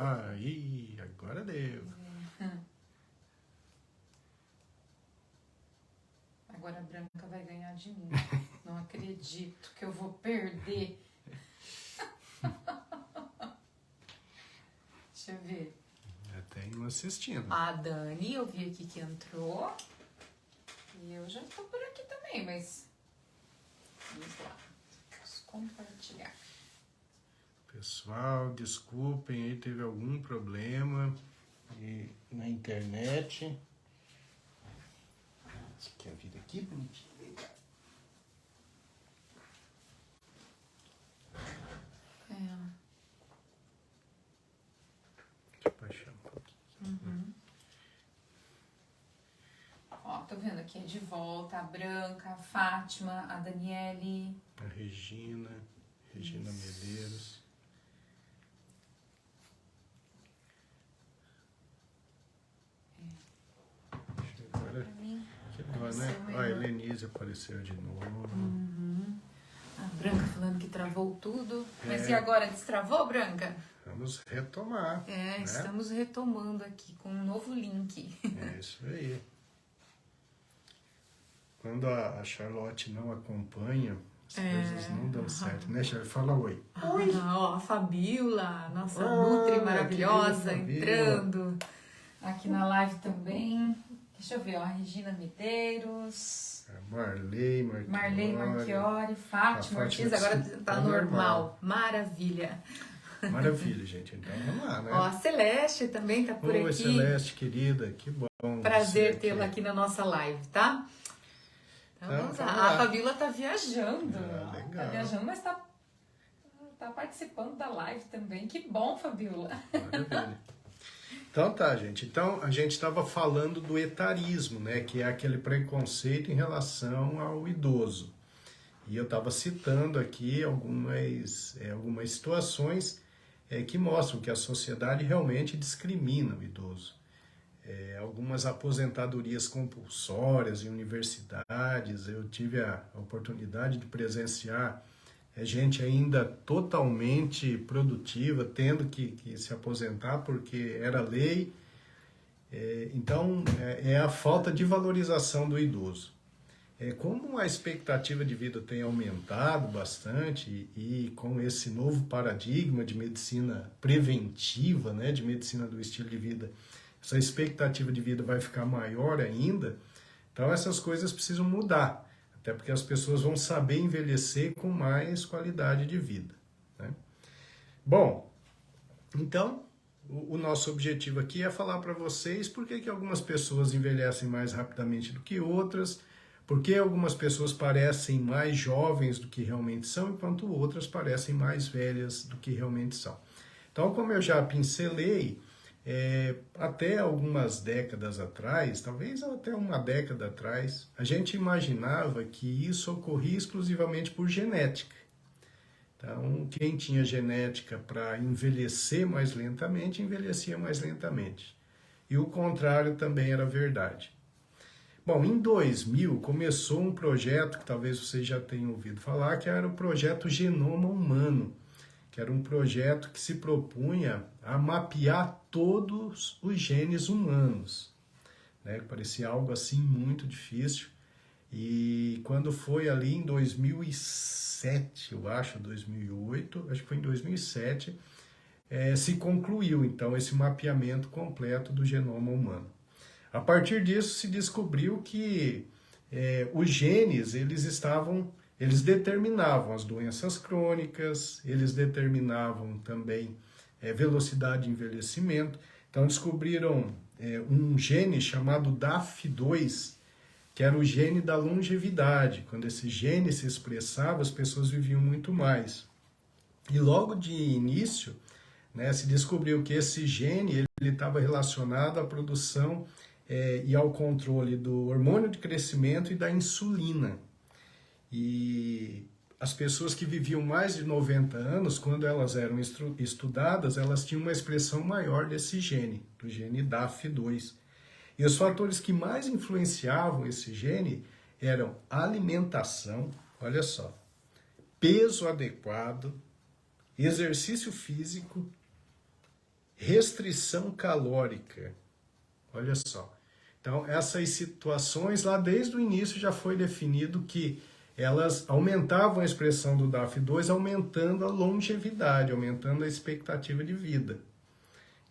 Aí, agora deu. Agora a Branca vai ganhar de mim. Não acredito que eu vou perder. Deixa eu ver. Já tem uma assistindo. A Dani, eu vi aqui que entrou. E eu já tô por aqui também, mas... Vamos lá. Vamos compartilhar. Pessoal, desculpem aí, teve algum problema na internet. Você quer vir aqui, bonitinho? É. Deixa eu baixar um pouquinho. Ó, tô vendo aqui de volta a Branca, a Fátima, a Daniele. A Regina Medeiros. Agora, que dó, né? Ó, a Helenise apareceu de novo. A Branca falando que travou tudo. Mas É. e agora? Destravou, Branca? Vamos retomar. É, né? estamos retomando aqui com um novo link. É isso aí. Quando a Charlotte não acompanha, as coisas não dão certo, né, Charlotte? Fala oi. Oi! Ó, a Fabiola, nossa Ah, Nutri maravilhosa, querida entrando aqui na live também. Deixa eu ver, ó, a Regina Medeiros, A Marley Marchiori, Fátima Ortiz, agora tá normal. Maravilha. Maravilha, gente. Então vamos lá, né? Ó, a Celeste também tá por Oi, aqui. Celeste, querida, que bom. Prazer você tê-la aqui na nossa live, tá? Então, vamos lá. A Fabiola tá viajando. Ah, legal. Tá viajando, mas tá participando da live também. Que bom, Fabiola. Maravilha. Então tá, gente. Então a gente estava falando do etarismo, né? Que é aquele preconceito em relação ao idoso. E eu estava citando aqui algumas situações que mostram que a sociedade realmente discrimina o idoso. Algumas aposentadorias compulsórias em universidades, eu tive a oportunidade de presenciar gente ainda totalmente produtiva, tendo que se aposentar porque era lei. Então, é a falta de valorização do idoso. Como a expectativa de vida tem aumentado bastante e com esse novo paradigma de medicina preventiva, né, de medicina do estilo de vida, essa expectativa de vida vai ficar maior ainda, então essas coisas precisam mudar, até porque as pessoas vão saber envelhecer com mais qualidade de vida, né? Bom, então o nosso objetivo aqui é falar para vocês por que algumas pessoas envelhecem mais rapidamente do que outras, por que algumas pessoas parecem mais jovens do que realmente são, enquanto outras parecem mais velhas do que realmente são. Então, como eu já pincelei, até algumas décadas atrás, talvez até uma década atrás, a gente imaginava que isso ocorria exclusivamente por genética. Então, quem tinha genética para envelhecer mais lentamente, envelhecia mais lentamente. E o contrário também era verdade. Bom, em 2000 começou um projeto que talvez vocês já tenham ouvido falar, que era o projeto Genoma Humano, que era um projeto que se propunha a mapear todos os genes humanos, né? Parecia algo assim muito difícil. E quando foi ali em 2007, eu acho, 2008, acho que foi em 2007, se concluiu então esse mapeamento completo do genoma humano. A partir disso se descobriu que os genes eles determinavam as doenças crônicas, eles determinavam também velocidade de envelhecimento. Então descobriram um gene chamado DAF2, que era o gene da longevidade. Quando esse gene se expressava, as pessoas viviam muito mais. E logo de início, né, se descobriu que esse gene ele estava relacionado à produção e ao controle do hormônio de crescimento e da insulina. E as pessoas que viviam mais de 90 anos, quando elas eram estudadas, elas tinham uma expressão maior desse gene, do gene DAF2. E os fatores que mais influenciavam esse gene eram alimentação, olha só, peso adequado, exercício físico restrição calórica. Olha só. Então, essas situações, lá desde o início já foi definido que elas aumentavam a expressão do DAF2, aumentando a longevidade, aumentando a expectativa de vida.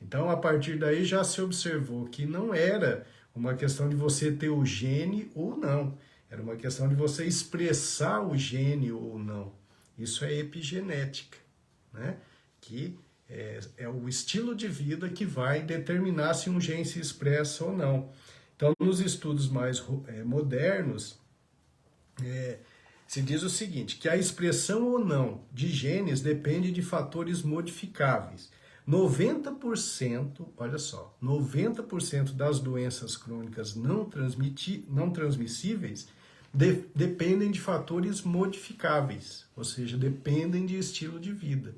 Então, a partir daí já se observou que não era uma questão de você ter o gene ou não, era uma questão de você expressar o gene ou não. Isso é epigenética, né? Que é o estilo de vida que vai determinar se um gene se expressa ou não. Então, nos estudos mais modernos, se diz o seguinte, que a expressão ou não de genes depende de fatores modificáveis. 90%, olha só, 90% das doenças crônicas não transmissíveis dependem de fatores modificáveis, ou seja, dependem de estilo de vida.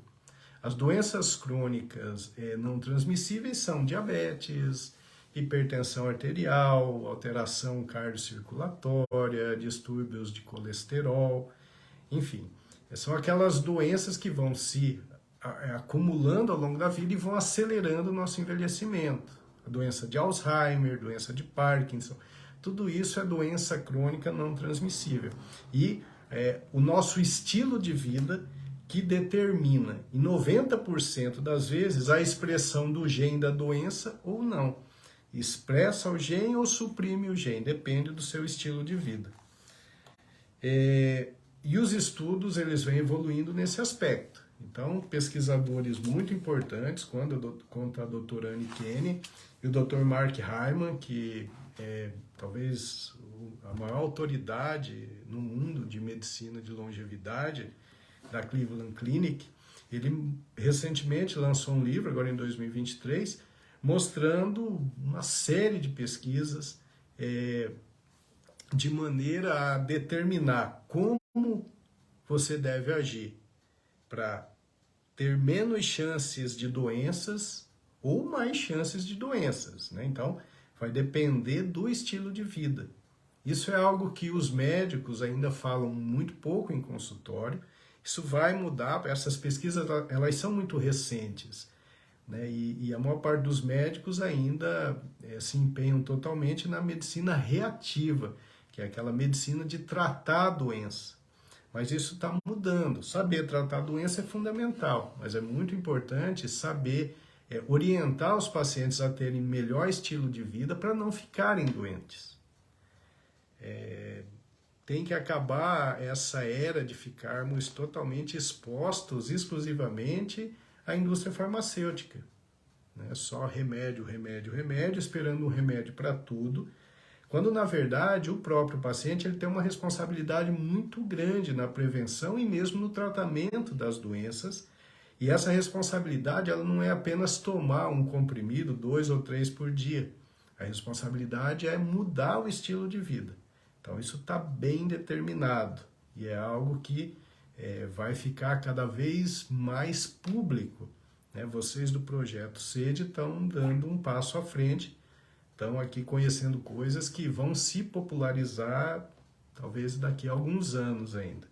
As doenças crônicas não transmissíveis são diabetes, hipertensão arterial, alteração cardiocirculatória, distúrbios de colesterol, enfim. São aquelas doenças que vão se acumulando ao longo da vida e vão acelerando o nosso envelhecimento. A doença de Alzheimer, doença de Parkinson, tudo isso é doença crônica não transmissível. E o nosso estilo de vida que determina, em 90% das vezes, a expressão do gene da doença ou não. Expressa o gene ou suprime o gene, depende do seu estilo de vida. E os estudos eles vêm evoluindo nesse aspecto. Então, pesquisadores muito importantes, quanto a doutora Anne Kenney e o Dr. Mark Hyman, que é talvez a maior autoridade no mundo de medicina de longevidade, da Cleveland Clinic, ele recentemente lançou um livro, agora em 2023, mostrando uma série de pesquisas de maneira a determinar como você deve agir para ter menos chances de doenças ou mais chances de doenças, né? Então, vai depender do estilo de vida. Isso é algo que os médicos ainda falam muito pouco em consultório. Isso vai mudar, essas pesquisas elas são muito recentes, né? E a maior parte dos médicos ainda se empenham totalmente na medicina reativa, que é aquela medicina de tratar a doença. Mas isso está mudando. Saber tratar a doença é fundamental, mas é muito importante saber orientar os pacientes a terem melhor estilo de vida para não ficarem doentes. Tem que acabar essa era de ficarmos totalmente expostos exclusivamente à indústria farmacêutica, né? Só remédio, remédio, remédio, esperando um remédio para tudo, quando na verdade o próprio paciente ele tem uma responsabilidade muito grande na prevenção e mesmo no tratamento das doenças. E essa responsabilidade ela não é apenas tomar um comprimido, 2 ou 3 por dia. A responsabilidade é mudar o estilo de vida. Então isso está bem determinado e é algo que vai ficar cada vez mais público, né? Vocês do Projeto Sede estão dando um passo à frente, estão aqui conhecendo coisas que vão se popularizar talvez daqui a alguns anos ainda.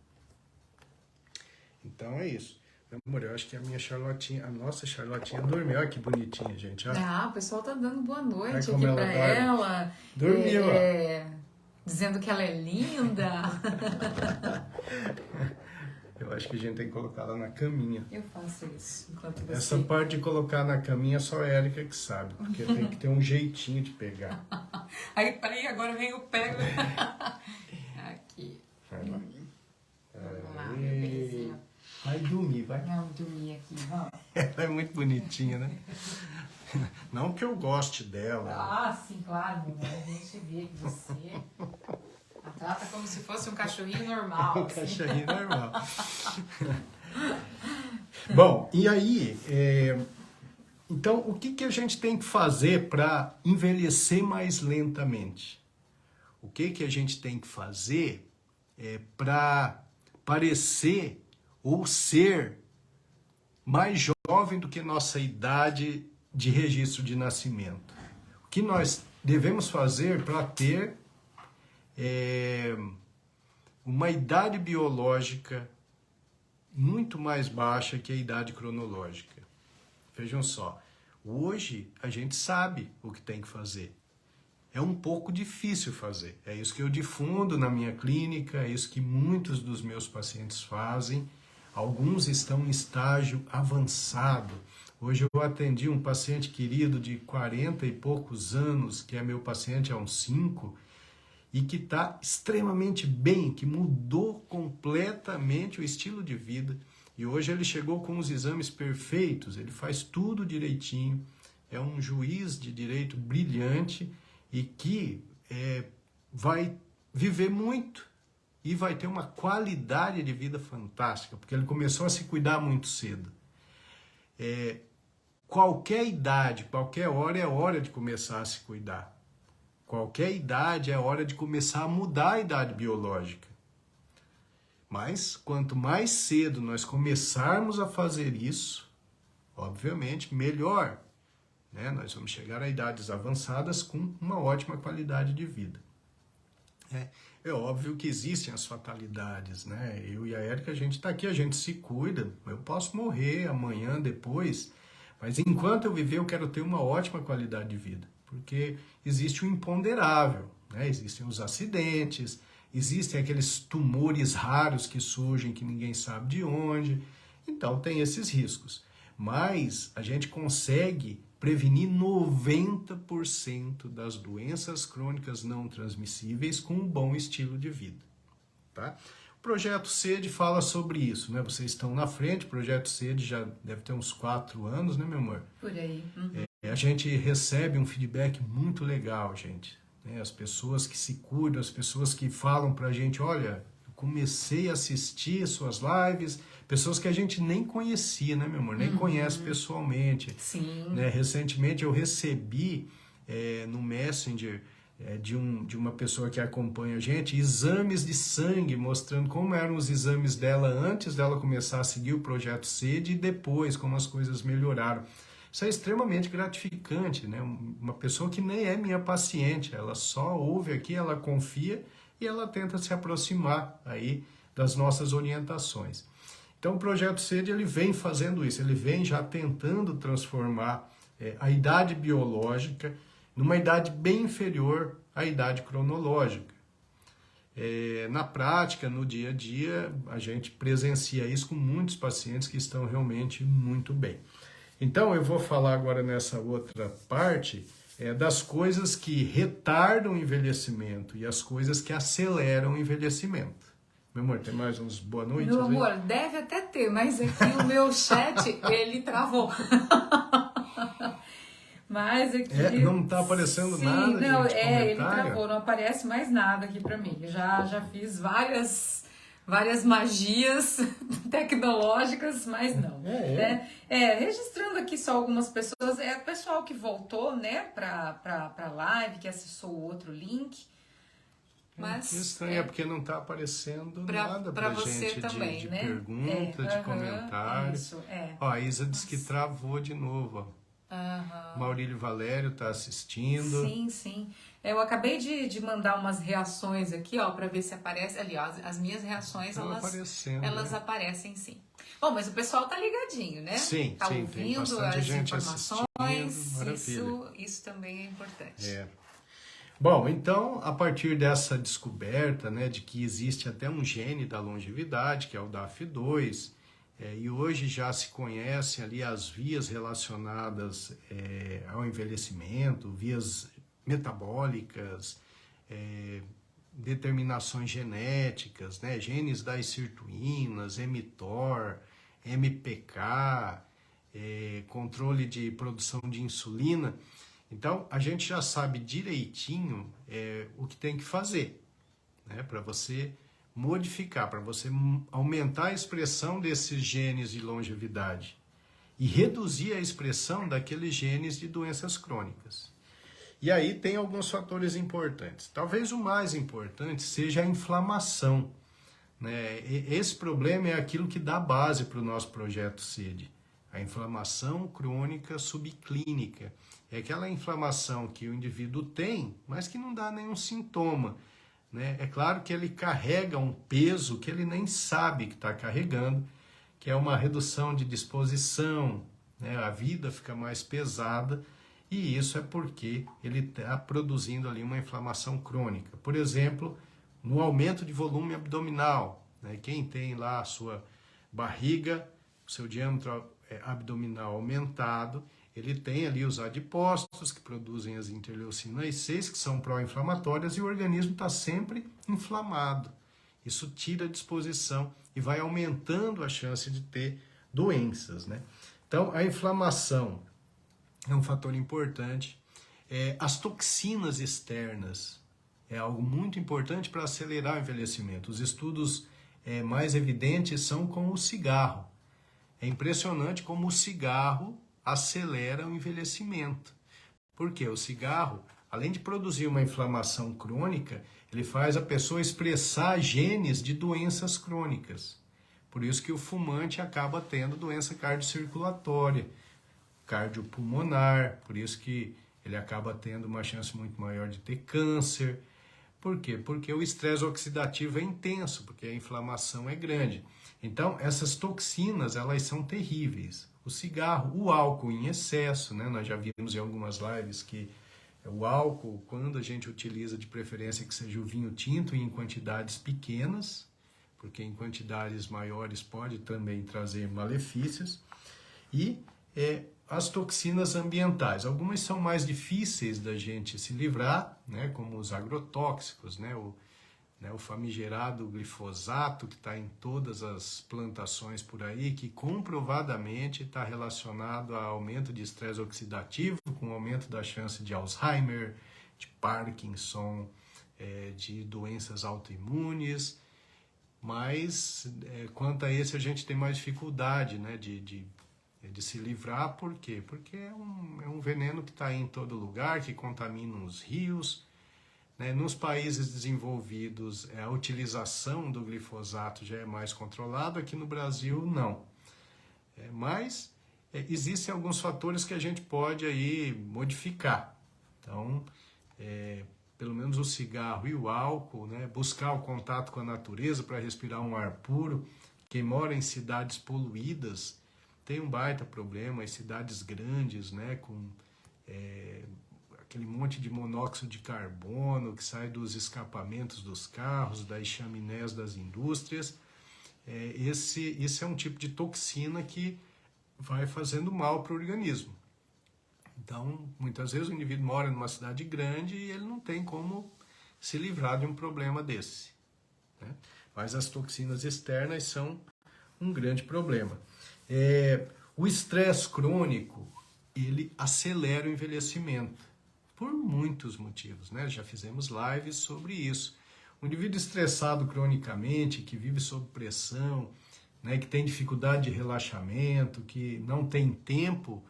Então é isso. Meu amor, eu acho que a minha Charlotinha, a nossa Charlotinha dormiu. Olha que bonitinha, gente. Olha. O pessoal tá dando boa noite Olha aqui como pra ela. Dormiu, Dizendo que ela é linda. Eu acho que a gente tem que colocar ela na caminha. Eu faço isso enquanto você... Essa parte de colocar na caminha só a Érica que sabe, porque tem que ter um jeitinho de pegar. Aí, peraí, agora vem o pego. Aqui. Vai lá. Vamos lá, meu bebezinho. Vai dormir, vai. Vamos dormir aqui, vamos. Ela é muito bonitinha, né? Não que eu goste dela. Ah, sim, claro, né? A gente vê que você a trata como se fosse um cachorrinho normal. Um cachorrinho normal. Bom, e aí, então, o que a gente tem que fazer para envelhecer mais lentamente? O que a gente tem que fazer para parecer ou ser mais jovem do que nossa idade de registro de nascimento? O que nós devemos fazer para ter uma idade biológica muito mais baixa que a idade cronológica? Vejam só, Hoje a gente sabe o que tem que fazer. É um pouco difícil fazer. É isso que eu difundo na minha clínica, é isso que muitos dos meus pacientes fazem. Alguns estão em estágio avançado. Hoje eu atendi um paciente querido de 40 e poucos anos, que é meu paciente há uns 5, e que está extremamente bem, que mudou completamente o estilo de vida. E hoje ele chegou com os exames perfeitos, ele faz tudo direitinho, é um juiz de direito brilhante e que vai viver muito e vai ter uma qualidade de vida fantástica, porque ele começou a se cuidar muito cedo. Qualquer idade, qualquer hora é hora de começar a se cuidar. Qualquer idade é hora de começar a mudar a idade biológica. Mas quanto mais cedo nós começarmos a fazer isso, obviamente, melhor. Né? Nós vamos chegar a idades avançadas com uma ótima qualidade de vida. É óbvio que existem as fatalidades, né? Eu e a Érica, a gente está aqui, a gente se cuida. Eu posso morrer amanhã, depois, mas enquanto eu viver, eu quero ter uma ótima qualidade de vida, porque existe o imponderável, né? Existem os acidentes, existem aqueles tumores raros que surgem que ninguém sabe de onde, então tem esses riscos. Mas a gente consegue prevenir 90% das doenças crônicas não transmissíveis com um bom estilo de vida. Tá? O Projeto SED fala sobre isso, né? Vocês estão na frente, o Projeto SED já deve ter uns 4 anos, né, meu amor? Por aí. Uhum. A gente recebe um feedback muito legal, gente. As pessoas que se cuidam, as pessoas que falam pra gente, olha, eu comecei a assistir suas lives, pessoas que a gente nem conhecia, né, meu amor? Nem conhece pessoalmente. Sim. Né? Recentemente eu recebi no Messenger de uma pessoa que acompanha a gente, exames de sangue, mostrando como eram os exames dela antes dela começar a seguir o Projeto SED e depois, como as coisas melhoraram. Isso é extremamente gratificante, né? Uma pessoa que nem é minha paciente, ela só ouve aqui, ela confia e ela tenta se aproximar aí das nossas orientações. Então o Projeto SED ele vem fazendo isso, ele vem já tentando transformar a idade biológica numa idade bem inferior à idade cronológica. Na prática, no dia a dia, a gente presencia isso com muitos pacientes que estão realmente muito bem. Então eu vou falar agora nessa outra parte das coisas que retardam o envelhecimento e as coisas que aceleram o envelhecimento. Meu amor, tem mais uns boa noite? Meu amor, deve até ter, mas aqui o meu chat, ele travou. Mas aqui... não tá aparecendo nada de não, comentário? ele travou, não aparece mais nada aqui pra mim. Já fiz várias magias tecnológicas, mas não. Né? Registrando aqui só algumas pessoas, o pessoal que voltou, né, pra live, que acessou o outro link. Mas, que estranho, porque não está aparecendo nada pra você gente também, de né? pergunta, de comentário. Isso, Ó, a Isa disse que travou de novo. Ó. Maurílio Valério está assistindo. Sim. Eu acabei de mandar umas reações aqui, ó, para ver se aparece ali, ó, as minhas reações, elas aparecem sim. Bom, mas o pessoal tá ligadinho, né? Sim, tá ouvindo tem bastante as gente informações. assistindo. Maravilha. Isso também é importante. Bom, então, a partir dessa descoberta, né, de que existe até um gene da longevidade, que é o DAF2, e hoje já se conhecem ali as vias relacionadas ao envelhecimento, vias metabólicas, determinações genéticas, né, genes das sirtuínas, mTOR, MPK, controle de produção de insulina. Então, a gente já sabe direitinho o que tem que fazer, né, para você modificar, para você aumentar a expressão desses genes de longevidade e reduzir a expressão daqueles genes de doenças crônicas. E aí tem alguns fatores importantes. Talvez o mais importante seja a inflamação, né? Esse problema é aquilo que dá base para o nosso projeto SED. A inflamação crônica subclínica. É aquela inflamação que o indivíduo tem, mas que não dá nenhum sintoma. Né? É claro que ele carrega um peso que ele nem sabe que está carregando, que é uma redução de disposição, né? A vida fica mais pesada, e isso é porque ele está produzindo ali uma inflamação crônica. Por exemplo, no aumento de volume abdominal, né? Quem tem lá a sua barriga, o seu diâmetro abdominal aumentado, ele tem ali os adipócitos que produzem as interleucinas 6, que são pró-inflamatórias, e o organismo está sempre inflamado. Isso tira a disposição e vai aumentando a chance de ter doenças, né? Então, a inflamação é um fator importante. As toxinas externas é algo muito importante para acelerar o envelhecimento. Os estudos mais evidentes são com o cigarro. É impressionante como o cigarro acelera o envelhecimento. Por quê? O cigarro, além de produzir uma inflamação crônica, ele faz a pessoa expressar genes de doenças crônicas. Por isso que o fumante acaba tendo doença cardiocirculatória, cardiopulmonar, por isso que ele acaba tendo uma chance muito maior de ter câncer. Por quê? Porque o estresse oxidativo é intenso, porque a inflamação é grande. Então, essas toxinas, elas são terríveis. O cigarro, o álcool em excesso, né? Nós já vimos em algumas lives que o álcool, quando a gente utiliza, de preferência que seja o vinho tinto em quantidades pequenas, porque em quantidades maiores pode também trazer malefícios, e as toxinas ambientais. Algumas são mais difíceis da gente se livrar, né, como os agrotóxicos, né, o famigerado glifosato, que está em todas as plantações por aí, que comprovadamente está relacionado a aumento de estresse oxidativo, com aumento da chance de Alzheimer, de Parkinson, de doenças autoimunes. Mas quanto a esse a gente tem mais dificuldade, né, de se livrar. Por quê? Porque é um veneno que está em todo lugar, que contamina os rios, né? Nos países desenvolvidos a utilização do glifosato já é mais controlada, aqui no Brasil não. Mas existem alguns fatores que a gente pode aí modificar. Então, pelo menos o cigarro e o álcool, né? Buscar o contato com a natureza para respirar um ar puro. Quem mora em cidades poluídas tem um baita problema, as cidades grandes, né? Com aquele monte de monóxido de carbono que sai dos escapamentos dos carros, das chaminés das indústrias. Esse é um tipo de toxina que vai fazendo mal para o organismo. Então, muitas vezes o indivíduo mora numa cidade grande e ele não tem como se livrar de um problema desse, né? Mas as toxinas externas são um grande problema. O estresse crônico, ele acelera o envelhecimento, por muitos motivos, né? Já fizemos lives sobre isso. Um indivíduo estressado cronicamente, que vive sob pressão, né? Que tem dificuldade de relaxamento, que não tem tempo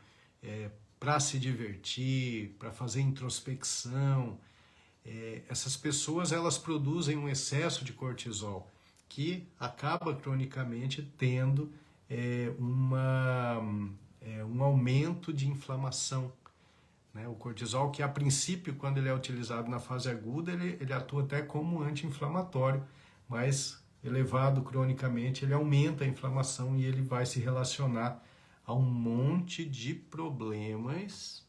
para se divertir, para fazer introspecção. Essas pessoas, elas produzem um excesso de cortisol, que acaba cronicamente tendo um aumento de inflamação, né? O cortisol, que a princípio, quando ele é utilizado na fase aguda, ele atua até como anti-inflamatório, mas elevado cronicamente, ele aumenta a inflamação e ele vai se relacionar a um monte de problemas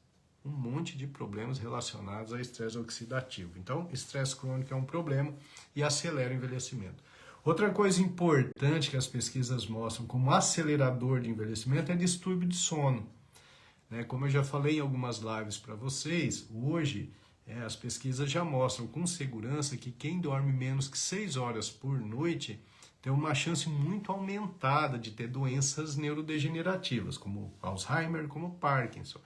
relacionados a estresse oxidativo. Então, estresse crônico é um problema e acelera o envelhecimento. Outra coisa importante que as pesquisas mostram como acelerador de envelhecimento é distúrbio de sono, né? Como eu já falei em algumas lives para vocês, hoje as pesquisas já mostram com segurança que quem dorme menos que 6 horas por noite tem uma chance muito aumentada de ter doenças neurodegenerativas, como Alzheimer, como Parkinson.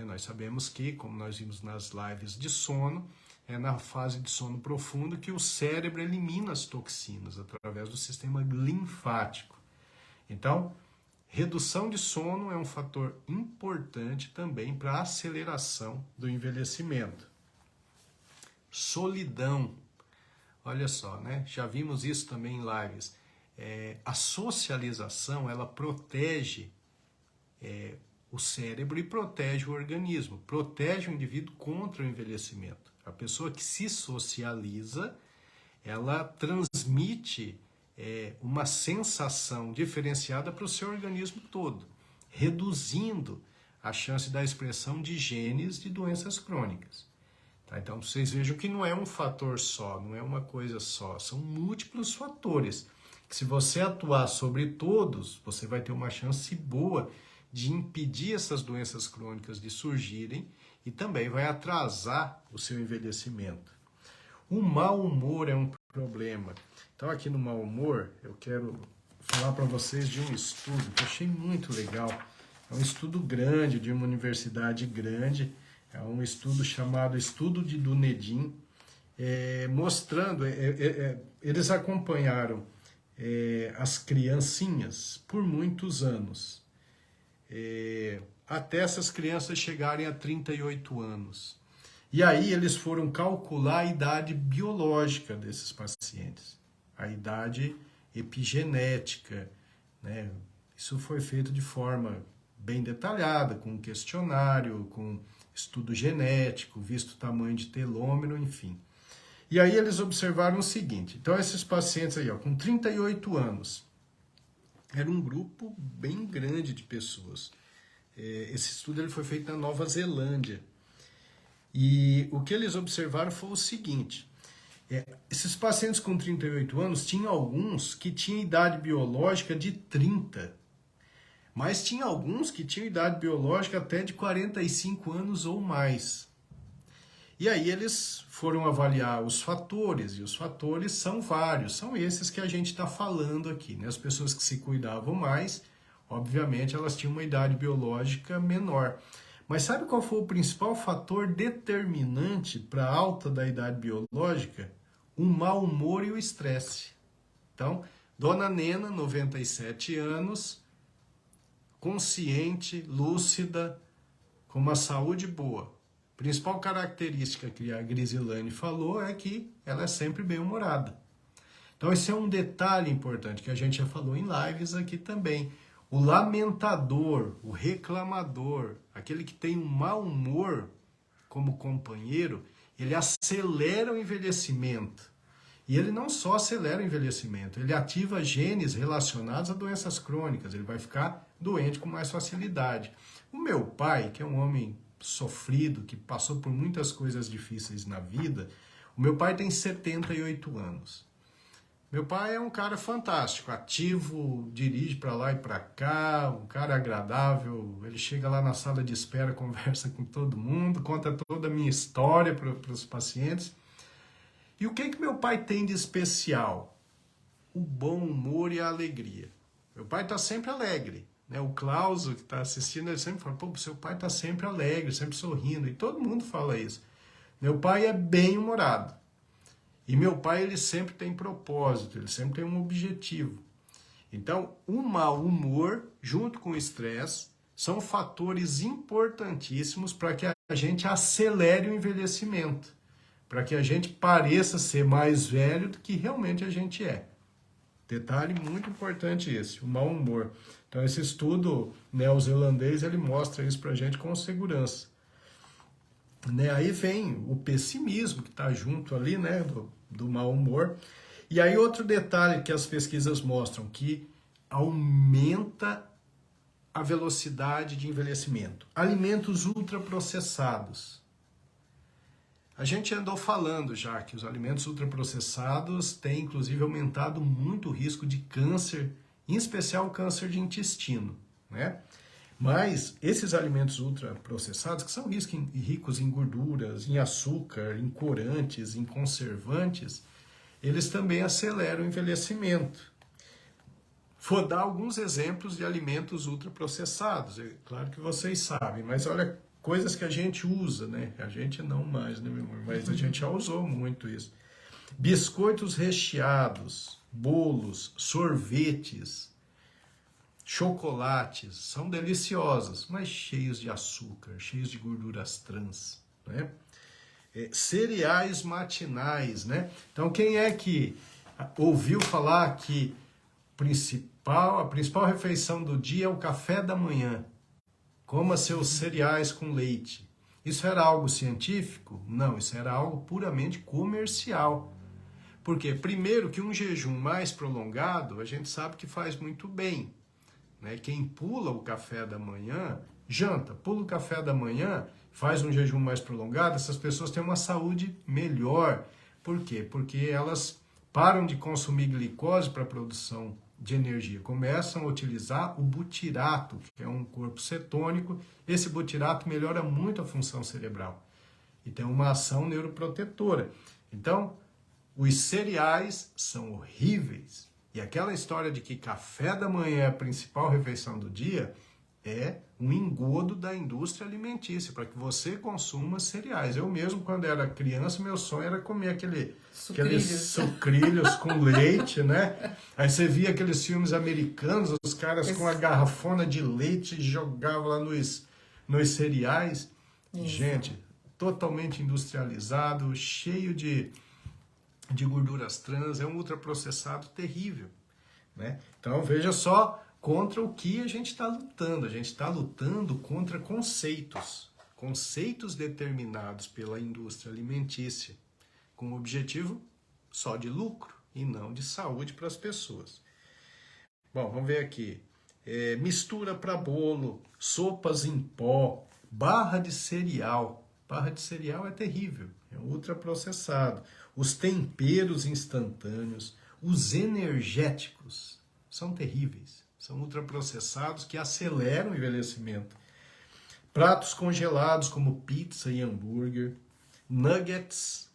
Nós sabemos que, como nós vimos nas lives de sono, é na fase de sono profundo que o cérebro elimina as toxinas através do sistema linfático. Então, redução de sono é um fator importante também para a aceleração do envelhecimento. Solidão. Olha só, né? Já vimos isso também em lives. A socialização, ela protege o cérebro e protege o organismo, protege o indivíduo contra o envelhecimento. A pessoa que se socializa, ela transmite uma sensação diferenciada para o seu organismo todo. reduzindo a chance da expressão de genes de doenças crônicas. Tá? Então, vocês vejam que não é um fator só, não é uma coisa só, são múltiplos fatores, que se você atuar sobre todos, você vai ter uma chance boa de impedir essas doenças crônicas de surgirem e também vai atrasar o seu envelhecimento. O mau humor é um problema. Então, aqui no mau humor, eu quero falar para vocês de um estudo que eu achei muito legal. É um estudo grande, de uma universidade grande. É um estudo chamado Estudo de Dunedin, mostrando, eles acompanharam as criancinhas por muitos anos, até essas crianças chegarem a 38 anos. E aí eles foram calcular a idade biológica desses pacientes, a idade epigenética, né? Isso foi feito de forma bem detalhada, com um questionário, com estudo genético, visto o tamanho de telômero, enfim. E aí eles observaram o seguinte, então esses pacientes aí, ó, com 38 anos, era um grupo bem grande de pessoas. Esse estudo ele foi feito na Nova Zelândia. E o que eles observaram foi o seguinte, esses pacientes com 38 anos, tinham alguns que tinham idade biológica de 30, mas tinha alguns que tinham idade biológica até de 45 anos ou mais. E aí eles foram avaliar os fatores, e os fatores são vários, são esses que a gente está falando aqui, né? As pessoas que se cuidavam mais, obviamente elas tinham uma idade biológica menor. Mas sabe qual foi o principal fator determinante para a alta da idade biológica? O mau humor e o estresse. Então, Dona Nena, 97 anos, consciente, lúcida, com uma saúde boa. A principal característica que a Grisilane falou é que ela é sempre bem-humorada. Então esse é um detalhe importante que a gente já falou em lives aqui também. O lamentador, o reclamador, aquele que tem um mau humor como companheiro, ele acelera o envelhecimento. E ele não só acelera o envelhecimento, ele ativa genes relacionados a doenças crônicas, ele vai ficar doente com mais facilidade. O meu pai, que é um homem sofrido, que passou por muitas coisas difíceis na vida, o meu pai tem 78 anos. Meu pai é um cara fantástico, ativo, dirige para lá e para cá, um cara agradável, ele chega lá na sala de espera, conversa com todo mundo, conta toda a minha história para os pacientes. E o que meu pai tem de especial? O bom humor e a alegria. Meu pai está sempre alegre, né? O Klaus, que está assistindo, ele sempre fala, pô, seu pai está sempre alegre, sempre sorrindo, e todo mundo fala isso. Meu pai é bem-humorado. E meu pai, ele sempre tem propósito, ele sempre tem um objetivo. Então, o mau humor, junto com o estresse, são fatores importantíssimos para que a gente acelere o envelhecimento, para que a gente pareça ser mais velho do que realmente a gente é. Detalhe muito importante esse, o mau humor. Então esse estudo neozelandês, ele mostra isso para a gente com segurança. Né? Aí vem o pessimismo que está junto ali, né, do mau humor. E aí outro detalhe que as pesquisas mostram, que aumenta a velocidade de envelhecimento. Alimentos ultraprocessados. A gente andou falando já que os alimentos ultraprocessados têm, inclusive, aumentado muito o risco de câncer, em especial câncer de intestino, né? Mas esses alimentos ultraprocessados, que são ricos em gorduras, em açúcar, em corantes, em conservantes, eles também aceleram o envelhecimento. Vou dar alguns exemplos de alimentos ultraprocessados, é claro que vocês sabem, mas olha, coisas que a gente usa, né? A gente não mais, né, meu amor? Mas a gente já usou muito isso. Biscoitos recheados, bolos, sorvetes, chocolates, são deliciosos, mas cheios de açúcar, cheios de gorduras trans, né? Cereais matinais, né? Então, quem é que ouviu falar que a principal refeição do dia é o café da manhã? Coma seus cereais com leite. Isso era algo científico? Não, isso era algo puramente comercial. Por quê? Primeiro que um jejum mais prolongado, a gente sabe que faz muito bem. né? Quem pula o café da manhã, janta, pula o café da manhã, faz um jejum mais prolongado, essas pessoas têm uma saúde melhor. Por quê? Porque elas param de consumir glicose para a produção de energia, começam a utilizar o butirato, que é um corpo cetônico. Esse butirato melhora muito a função cerebral e tem uma ação neuroprotetora. Então, os cereais são horríveis. E aquela história de que café da manhã é a principal refeição do dia é um engodo da indústria alimentícia para que você consuma cereais. Eu mesmo, quando era criança, meu sonho era comer aqueles sucrilhos com leite, né? Aí você via aqueles filmes americanos, os caras com a garrafona de leite jogavam lá nos cereais. Isso. Gente, totalmente industrializado, cheio de gorduras trans, é um ultraprocessado terrível, né? Então veja só contra o que a gente está lutando. A gente está lutando contra conceitos determinados pela indústria alimentícia, com o objetivo só de lucro e não de saúde para as pessoas. Bom, vamos ver aqui. Mistura para bolo, sopas em pó, barra de cereal. Barra de cereal é terrível, é ultraprocessado. Os temperos instantâneos, os energéticos são terríveis. São ultraprocessados que aceleram o envelhecimento. Pratos congelados como pizza e hambúrguer, nuggets,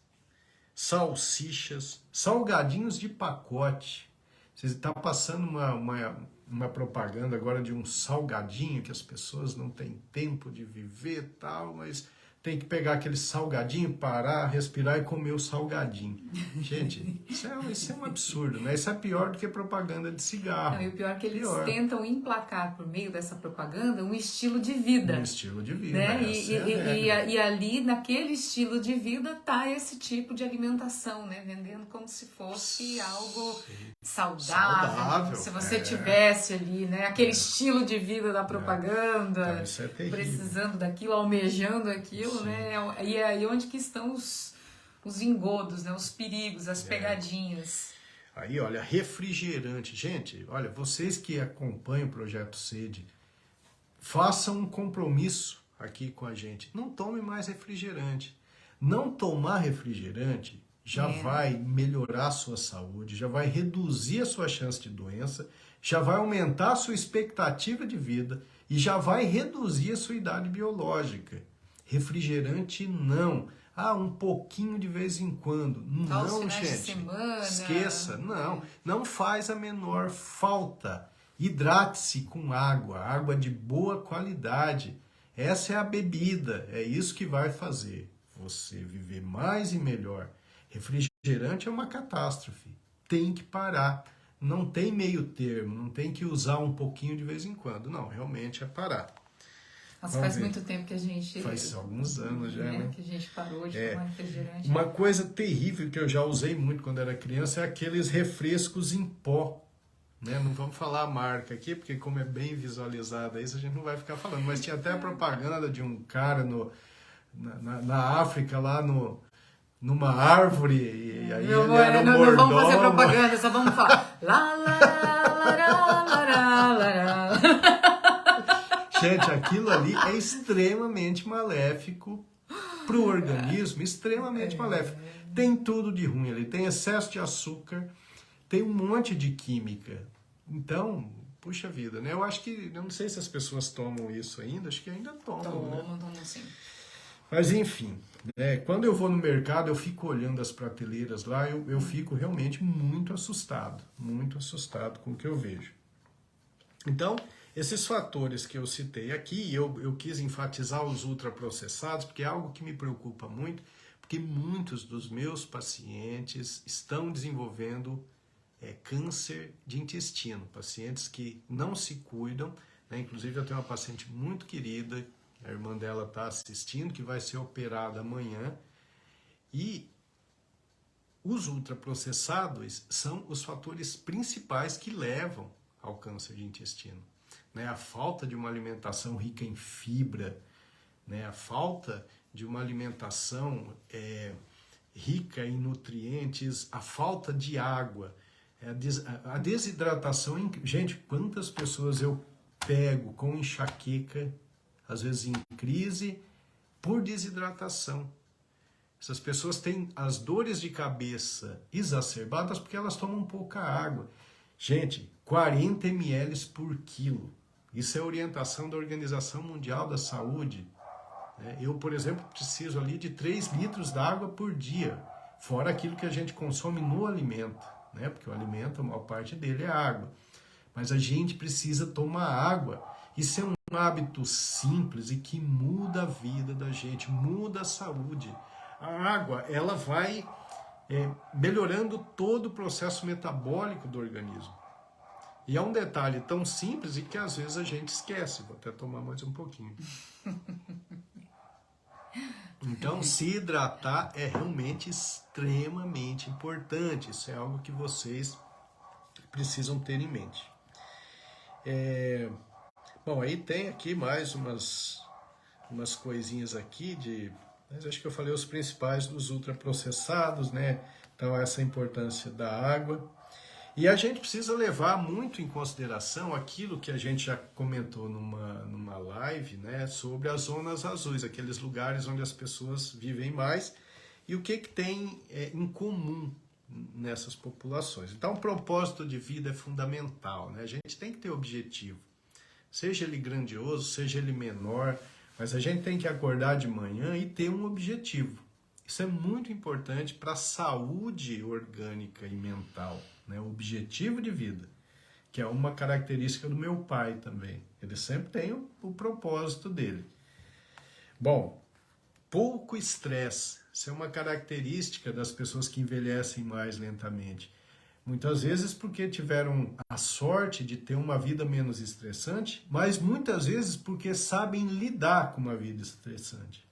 salsichas, salgadinhos de pacote. Você está passando uma propaganda agora de um salgadinho que as pessoas não têm tempo de viver e tal, mas tem que pegar aquele salgadinho, parar, respirar e comer o salgadinho. Gente, isso é um absurdo, né? Isso é pior do que propaganda de cigarro. Não, e o pior é que eles tentam emplacar por meio dessa propaganda um estilo de vida. Um estilo de vida, né? E ali, naquele estilo de vida, tá esse tipo de alimentação, né? Vendendo como se fosse algo saudável. Se você tivesse ali, né? Aquele estilo de vida da propaganda, então, isso é terrível. Precisando daquilo, almejando aquilo. Né? E é aí onde que estão os engodos, né? Os perigos, as pegadinhas. Aí, olha, refrigerante. Gente, olha, vocês que acompanham o Projeto Sede, façam um compromisso aqui com a gente. Não tome mais refrigerante. Não tomar refrigerante já vai melhorar a sua saúde, já vai reduzir a sua chance de doença, já vai aumentar a sua expectativa de vida e já vai reduzir a sua idade biológica. Refrigerante não. Um pouquinho de vez em quando. Não, gente. Esqueça. Não faz a menor falta. Hidrate-se com água de boa qualidade. Essa é a bebida. É isso que vai fazer você viver mais e melhor. Refrigerante é uma catástrofe. Tem que parar. Não tem meio termo. Não tem que usar um pouquinho de vez em quando. Não, realmente é parar. Mas faz muito tempo que a gente... Faz alguns anos já, né? Que a gente parou de tomar refrigerante. Uma coisa terrível que eu já usei muito quando era criança é aqueles refrescos em pó. Né? Não vamos falar a marca aqui, porque como é bem visualizada isso, a gente não vai ficar falando. Mas tinha até a propaganda de um cara na África, lá numa árvore, e aí ele era um mordomo. Não vamos fazer propaganda, só vamos falar. Lá, lá, lá, lá, lá, lá, lá. Gente, aquilo ali é extremamente maléfico para o organismo, extremamente maléfico. Tem tudo de ruim ali, tem excesso de açúcar, tem um monte de química. Então, puxa vida, né? Eu acho que, eu não sei se as pessoas tomam isso ainda, acho que ainda tomam, né? Tomam sim. Mas enfim, né? Quando eu vou no mercado, eu fico olhando as prateleiras lá, eu fico realmente muito assustado com o que eu vejo. Então, esses fatores que eu citei aqui, eu quis enfatizar os ultraprocessados, porque é algo que me preocupa muito, porque muitos dos meus pacientes estão desenvolvendo câncer de intestino, pacientes que não se cuidam, né? Inclusive eu tenho uma paciente muito querida, a irmã dela está assistindo, que vai ser operada amanhã, e os ultraprocessados são os fatores principais que levam ao câncer de intestino. Né, a falta de uma alimentação rica em fibra, né, a falta de uma alimentação rica em nutrientes, a falta de água, a desidratação. Gente, quantas pessoas eu pego com enxaqueca, às vezes em crise, por desidratação. Essas pessoas têm as dores de cabeça exacerbadas porque elas tomam pouca água. Gente, 40 ml por quilo. Isso é orientação da Organização Mundial da Saúde. Eu, por exemplo, preciso ali de 3 litros d'água por dia, fora aquilo que a gente consome no alimento, né? Porque o alimento, a maior parte dele é água. Mas a gente precisa tomar água. Isso é um hábito simples e que muda a vida da gente, muda a saúde. A água, ela vai melhorando todo o processo metabólico do organismo. E é um detalhe tão simples e que às vezes a gente esquece. Vou até tomar mais um pouquinho. Então, se hidratar é realmente extremamente importante. Isso é algo que vocês precisam ter em mente. Bom, aí tem aqui mais umas coisinhas aqui mas acho que eu falei os principais dos ultraprocessados, né? Então, essa importância da água. E a gente precisa levar muito em consideração aquilo que a gente já comentou numa live, né? Sobre as zonas azuis, aqueles lugares onde as pessoas vivem mais e o que tem em comum nessas populações. Então, o propósito de vida é fundamental, né? A gente tem que ter objetivo. Seja ele grandioso, seja ele menor, mas a gente tem que acordar de manhã e ter um objetivo. Isso é muito importante para a saúde orgânica e mental, né? O objetivo de vida, que é uma característica do meu pai também. Ele sempre tem o propósito dele. Bom, pouco estresse. Isso é uma característica das pessoas que envelhecem mais lentamente. Muitas vezes porque tiveram a sorte de ter uma vida menos estressante, mas muitas vezes porque sabem lidar com uma vida estressante.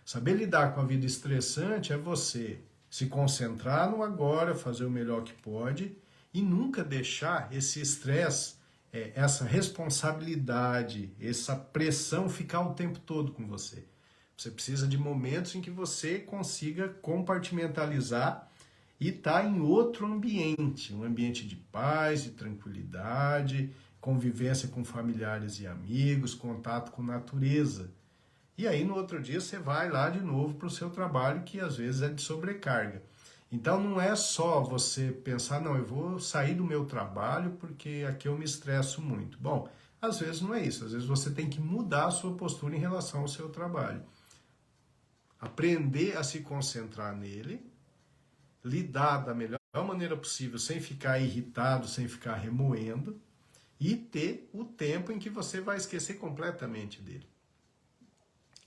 Saber lidar com a vida estressante é você se concentrar no agora, fazer o melhor que pode e nunca deixar esse estresse, essa responsabilidade, essa pressão ficar o tempo todo com você. Você precisa de momentos em que você consiga compartimentalizar e estar em outro ambiente, um ambiente de paz, de tranquilidade, convivência com familiares e amigos, contato com natureza. E aí no outro dia você vai lá de novo para o seu trabalho, que às vezes é de sobrecarga. Então não é só você pensar, não, eu vou sair do meu trabalho porque aqui eu me estresso muito. Bom, às vezes não é isso, às vezes você tem que mudar a sua postura em relação ao seu trabalho. Aprender a se concentrar nele, lidar da melhor maneira possível, sem ficar irritado, sem ficar remoendo, e ter o tempo em que você vai esquecer completamente dele.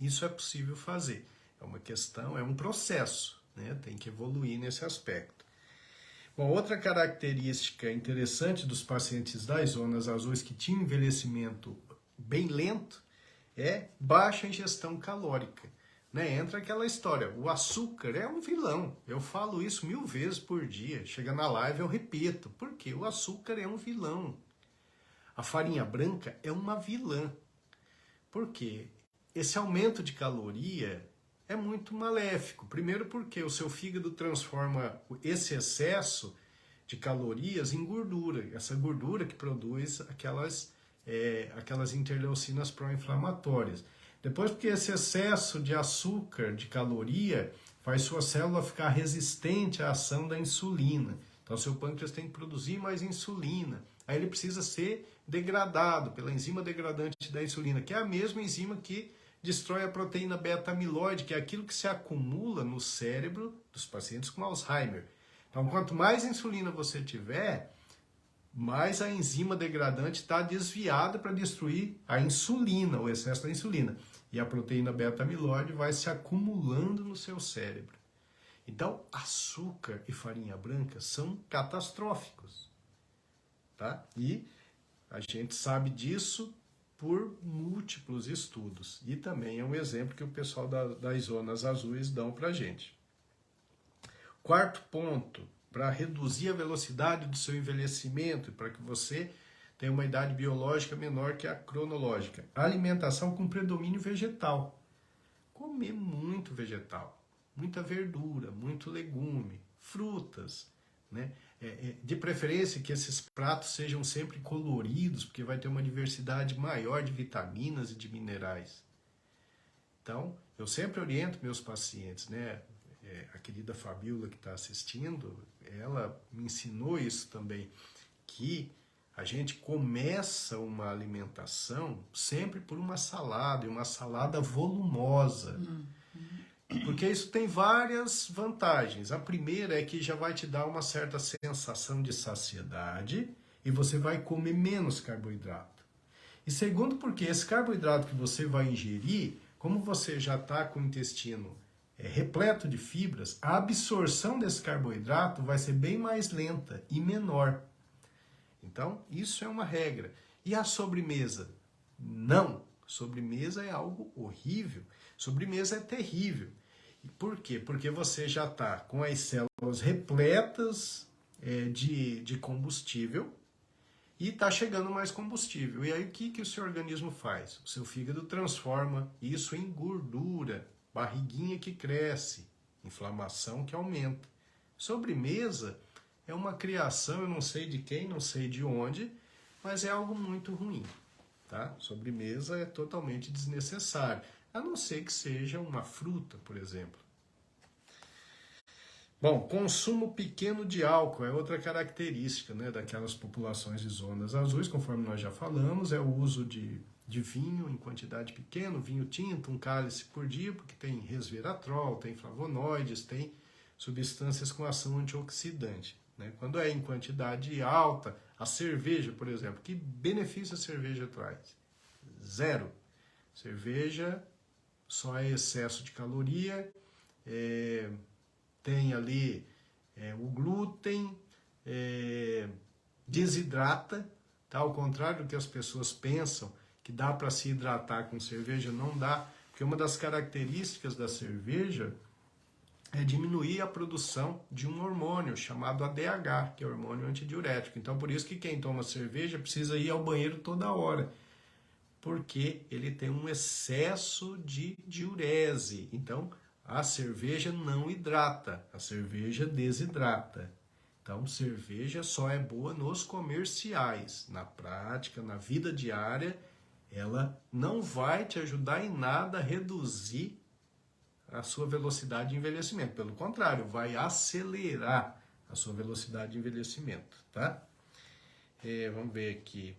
Isso é possível fazer. É uma questão, é um processo, né? Tem que evoluir nesse aspecto. Bom, outra característica interessante dos pacientes das zonas azuis que tinham envelhecimento bem lento é baixa ingestão calórica. Né? Entra aquela história, o açúcar é um vilão. Eu falo isso 1000 vezes por dia. Chega na live eu repito. Por quê? O açúcar é um vilão. A farinha branca é uma vilã. Por quê? Esse aumento de caloria é muito maléfico. Primeiro porque o seu fígado transforma esse excesso de calorias em gordura. Essa gordura que produz aquelas interleucinas pró-inflamatórias. Depois porque esse excesso de açúcar, de caloria, faz sua célula ficar resistente à ação da insulina. Então seu pâncreas tem que produzir mais insulina. Aí ele precisa ser degradado pela enzima degradante da insulina, que é a mesma enzima que destrói a proteína beta-amiloide, que é aquilo que se acumula no cérebro dos pacientes com Alzheimer. Então, quanto mais insulina você tiver, mais a enzima degradante está desviada para destruir a insulina, o excesso da insulina. E a proteína beta-amiloide vai se acumulando no seu cérebro. Então, açúcar e farinha branca são catastróficos. Tá? E a gente sabe disso por múltiplos estudos. E também é um exemplo que o pessoal das zonas azuis dão para a gente. Quarto ponto, para reduzir a velocidade do seu envelhecimento e para que você tenha uma idade biológica menor que a cronológica. Alimentação com predomínio vegetal. Comer muito vegetal, muita verdura, muito legume, frutas, né? De preferência que esses pratos sejam sempre coloridos, porque vai ter uma diversidade maior de vitaminas e de minerais. Então, eu sempre oriento meus pacientes, né? A querida Fabiola que está assistindo, ela me ensinou isso também, que a gente começa uma alimentação sempre por uma salada, e uma salada volumosa. Porque isso tem várias vantagens. A primeira é que já vai te dar uma certa sensação de saciedade e você vai comer menos carboidrato. E segundo, porque esse carboidrato que você vai ingerir, como você já está com o intestino repleto de fibras, a absorção desse carboidrato vai ser bem mais lenta e menor. Então, isso é uma regra. E a sobremesa? Não. Sobremesa é algo horrível. Sobremesa é terrível. E por quê? Porque você já está com as células repletas de combustível e está chegando mais combustível. E aí o que o seu organismo faz? O seu fígado transforma isso em gordura, barriguinha que cresce, inflamação que aumenta. Sobremesa é uma criação, eu não sei de quem, não sei de onde, mas é algo muito ruim. Tá? Sobremesa é totalmente desnecessário, a não ser que seja uma fruta, por exemplo. Bom, consumo pequeno de álcool é outra característica, né, daquelas populações de zonas azuis, conforme nós já falamos, é o uso de vinho em quantidade pequena, vinho tinto, um cálice por dia, porque tem resveratrol, tem flavonoides, tem substâncias com ação antioxidante. Né? Quando é em quantidade alta, a cerveja, por exemplo, que benefício a cerveja traz? Zero. Cerveja só é excesso de caloria, tem ali o glúten, desidrata, tá? Ao contrário do que as pessoas pensam, que dá para se hidratar com cerveja, não dá, porque uma das características da cerveja é diminuir a produção de um hormônio chamado ADH, que é o hormônio antidiurético. Então, por isso que quem toma cerveja precisa ir ao banheiro toda hora, porque ele tem um excesso de diurese. Então, a cerveja não hidrata, a cerveja desidrata. Então, cerveja só é boa nos comerciais. Na prática, na vida diária, ela não vai te ajudar em nada a reduzir a sua velocidade de envelhecimento. Pelo contrário, vai acelerar a sua velocidade de envelhecimento, tá? Vamos ver aqui.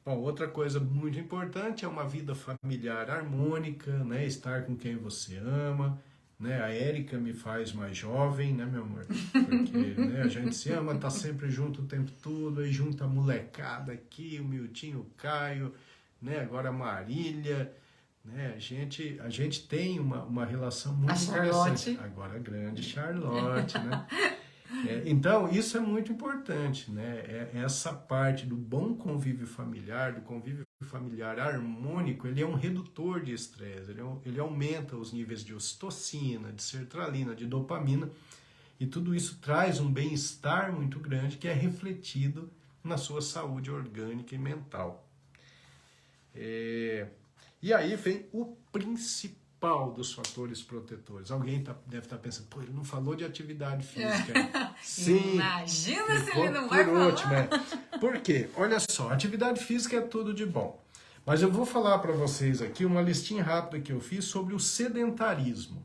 Bom, outra coisa muito importante é uma vida familiar harmônica, né? Estar com quem você ama, né? A Érica me faz mais jovem, né, meu amor? Porque né, a gente se ama, tá sempre junto o tempo todo, aí junta a molecada aqui, o Miltinho, o Caio, né? Agora a Marília, né? A gente tem uma relação muito interessante. Agora a grande Charlotte, né? Então, isso é muito importante, né? Essa parte do bom convívio familiar, do convívio familiar harmônico, ele é um redutor de estresse, ele aumenta os níveis de ocitocina, de sertralina, de dopamina, e tudo isso traz um bem-estar muito grande que é refletido na sua saúde orgânica e mental. E aí vem o principal dos fatores protetores. Alguém deve estar pensando, pô, ele não falou de atividade física. Sim. Imagina se ele não vai falar. Último, Por quê? Olha só, atividade física é tudo de bom. Mas eu vou falar para vocês aqui uma listinha rápida que eu fiz sobre o sedentarismo.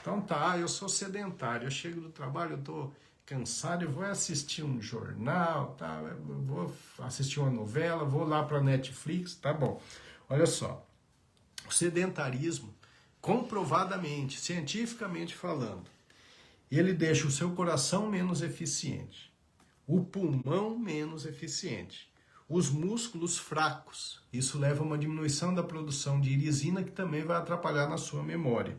Então tá, eu sou sedentário, eu chego do trabalho, eu tô cansado, eu vou assistir um jornal, tá? Eu vou assistir uma novela, vou lá para Netflix, tá bom. Olha só, o sedentarismo, comprovadamente, cientificamente falando, ele deixa o seu coração menos eficiente, o pulmão menos eficiente, os músculos fracos. Isso leva a uma diminuição da produção de irisina, que também vai atrapalhar na sua memória.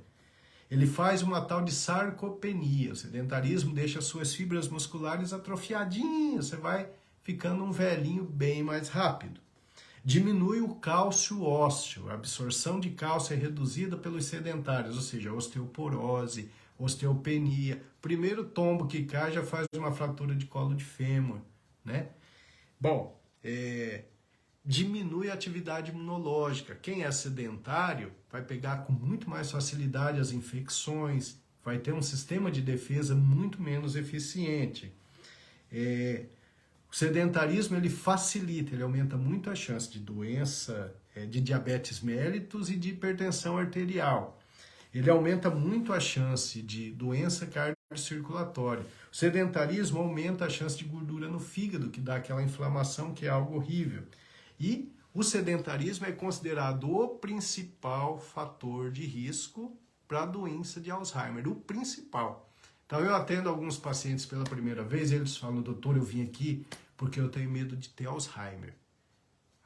Ele faz uma tal de sarcopenia. O sedentarismo deixa as suas fibras musculares atrofiadinhas, você vai ficando um velhinho bem mais rápido. Diminui o cálcio ósseo, a absorção de cálcio é reduzida pelos sedentários, ou seja, osteoporose, osteopenia. Primeiro tombo que cai já faz uma fratura de colo de fêmur, né? Bom, diminui a atividade imunológica. Quem é sedentário vai pegar com muito mais facilidade as infecções, vai ter um sistema de defesa muito menos eficiente. O sedentarismo, ele facilita, ele aumenta muito a chance de doença, de diabetes mellitus e de hipertensão arterial. Ele aumenta muito a chance de doença cardiocirculatória. O sedentarismo aumenta a chance de gordura no fígado, que dá aquela inflamação que é algo horrível. E o sedentarismo é considerado o principal fator de risco para a doença de Alzheimer, o principal. Então eu atendo alguns pacientes pela primeira vez e eles falam, doutor, eu vim aqui porque eu tenho medo de ter Alzheimer.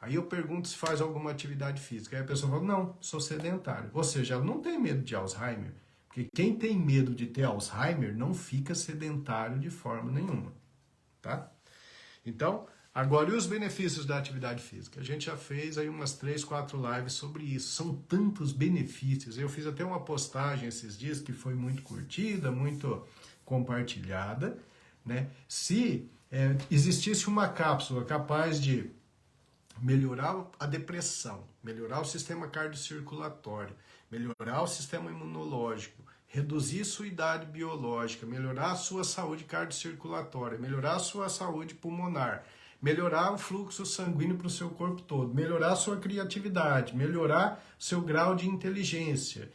Aí eu pergunto se faz alguma atividade física. Aí a pessoa fala, não, sou sedentário. Ou seja, ela não tem medo de Alzheimer. Porque quem tem medo de ter Alzheimer não fica sedentário de forma nenhuma. Tá? Então, agora, e os benefícios da atividade física? A gente já fez aí umas 3, 4 lives sobre isso. São tantos benefícios. Eu fiz até uma postagem esses dias que foi muito curtida, muito compartilhada, né? Se existisse uma cápsula capaz de melhorar a depressão, melhorar o sistema cardiocirculatório, melhorar o sistema imunológico, reduzir sua idade biológica, melhorar a sua saúde cardiocirculatória, melhorar a sua saúde pulmonar, melhorar o fluxo sanguíneo para o seu corpo todo, melhorar a sua criatividade, melhorar seu grau de inteligência,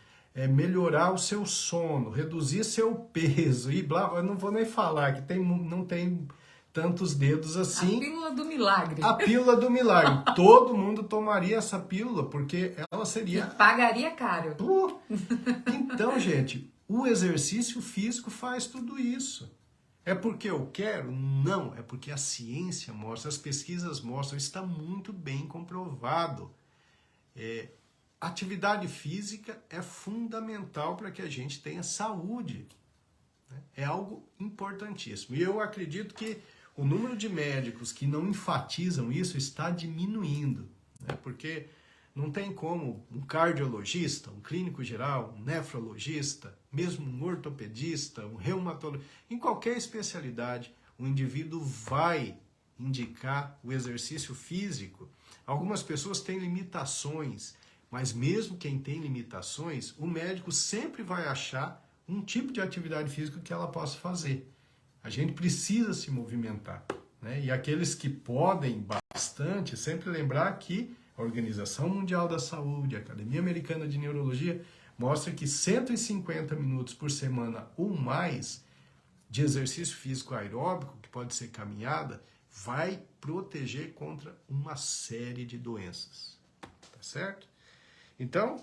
melhorar o seu sono, reduzir seu peso e blá, eu não vou nem falar que não tem tantos dedos assim. A pílula do milagre. A pílula do milagre. Todo mundo tomaria essa pílula, porque ela seria... E pagaria caro. Então, gente, o exercício físico faz tudo isso. É porque eu quero? Não, é porque a ciência mostra, as pesquisas mostram, está muito bem comprovado. Atividade física é fundamental para que a gente tenha saúde. É algo importantíssimo. E eu acredito que o número de médicos que não enfatizam isso está diminuindo, né? Porque não tem como um cardiologista, um clínico geral, um nefrologista, mesmo um ortopedista, um reumatologista, em qualquer especialidade, o indivíduo vai indicar o exercício físico. Algumas pessoas têm limitações, mas mesmo quem tem limitações, o médico sempre vai achar um tipo de atividade física que ela possa fazer. A gente precisa se movimentar, né? E aqueles que podem bastante, sempre lembrar que a Organização Mundial da Saúde, a Academia Americana de Neurologia, mostra que 150 minutos por semana ou mais de exercício físico aeróbico, que pode ser caminhada, vai proteger contra uma série de doenças. Tá certo? Então,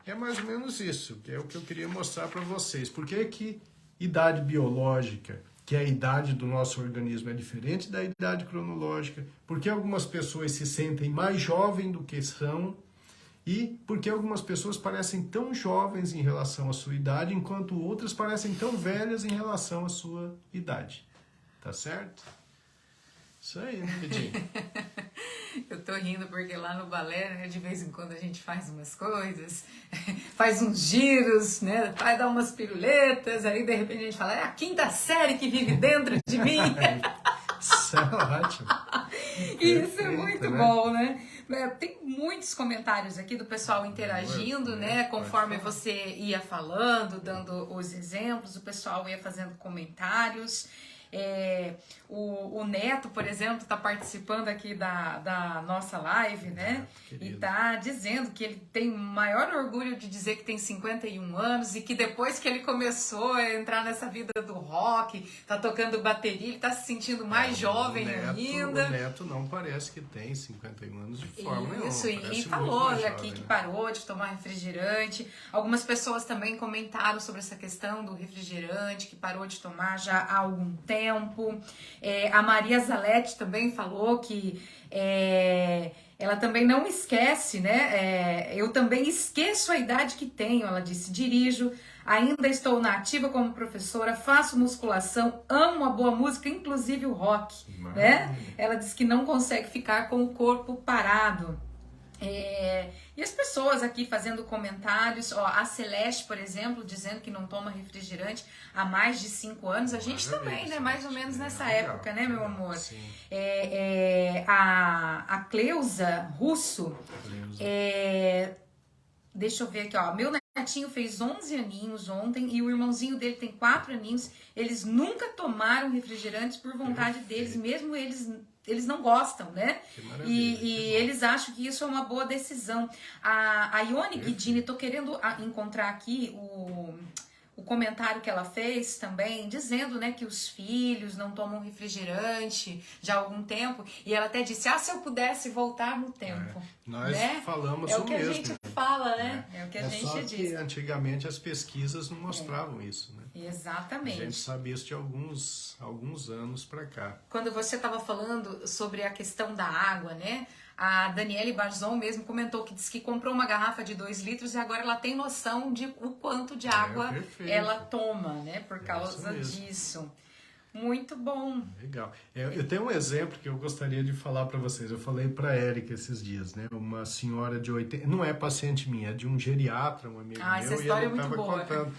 é mais ou menos isso, que é o que eu queria mostrar para vocês. Por que que idade biológica, que é a idade do nosso organismo, é diferente da idade cronológica? Porque algumas pessoas se sentem mais jovens do que são e porque algumas pessoas parecem tão jovens em relação à sua idade, enquanto outras parecem tão velhas em relação à sua idade. Tá certo? Isso aí, né, Edinho? Eu tô rindo porque lá no balé, né, de vez em quando a gente faz umas coisas, faz uns giros, né, vai dar umas piruletas, aí de repente a gente fala, é a quinta série que vive dentro de mim. Isso é ótimo. Isso é muito bom, né? Tem muitos comentários aqui do pessoal interagindo, né? Conforme você ia falando, dando os exemplos, o pessoal ia fazendo comentários. O Neto, por exemplo, está participando aqui da nossa live, né? E está dizendo que ele tem maior orgulho de dizer que tem 51 anos e que depois que ele começou a entrar nessa vida do rock, tá tocando bateria, ele está se sentindo mais jovem ainda. O Neto não parece que tem 51 anos de forma nenhuma. Isso, e falou aqui que parou de tomar refrigerante. Algumas pessoas também comentaram sobre essa questão do refrigerante, que parou de tomar já há algum tempo. A Maria Zaletti também falou que ela também não esquece, né? Eu também esqueço a idade que tenho, ela disse. Dirijo, ainda estou na ativa como professora, faço musculação, amo a boa música, inclusive o rock, né? Ela disse que não consegue ficar com o corpo parado. E as pessoas aqui fazendo comentários, a Celeste, por exemplo, dizendo que não toma refrigerante há mais de 5 anos. A gente também, né? Mais ou menos nessa época, né, meu amor? A Cleusa Russo, deixa eu ver aqui, ó. Meu netinho fez 11 aninhos ontem e o irmãozinho dele tem 4 aninhos. Eles nunca tomaram refrigerantes por vontade deles, mesmo eles não gostam, né? E eles acham que isso é uma boa decisão. A Ione Guidini, tô querendo encontrar aqui o comentário que ela fez também, dizendo, né, que os filhos não tomam refrigerante já há algum tempo. E ela até disse, se eu pudesse voltar no tempo. Nós né? falamos o mesmo. É o que a gente fala, né? É o que a gente só diz. Que antigamente as pesquisas não mostravam isso, né? Exatamente. A gente sabe isso de alguns anos para cá. Quando você estava falando sobre a questão da água, né? A Daniele Barzon mesmo comentou que disse que comprou uma garrafa de 2 litros e agora ela tem noção de o quanto de água ela toma, né? Por causa disso. Muito bom. Legal. Eu tenho um exemplo que eu gostaria de falar para vocês. Eu falei para a Érica esses dias, né? Uma senhora de 80... Não é paciente minha, é de um geriatra, um amigo meu. Essa história é muito boa. Contando.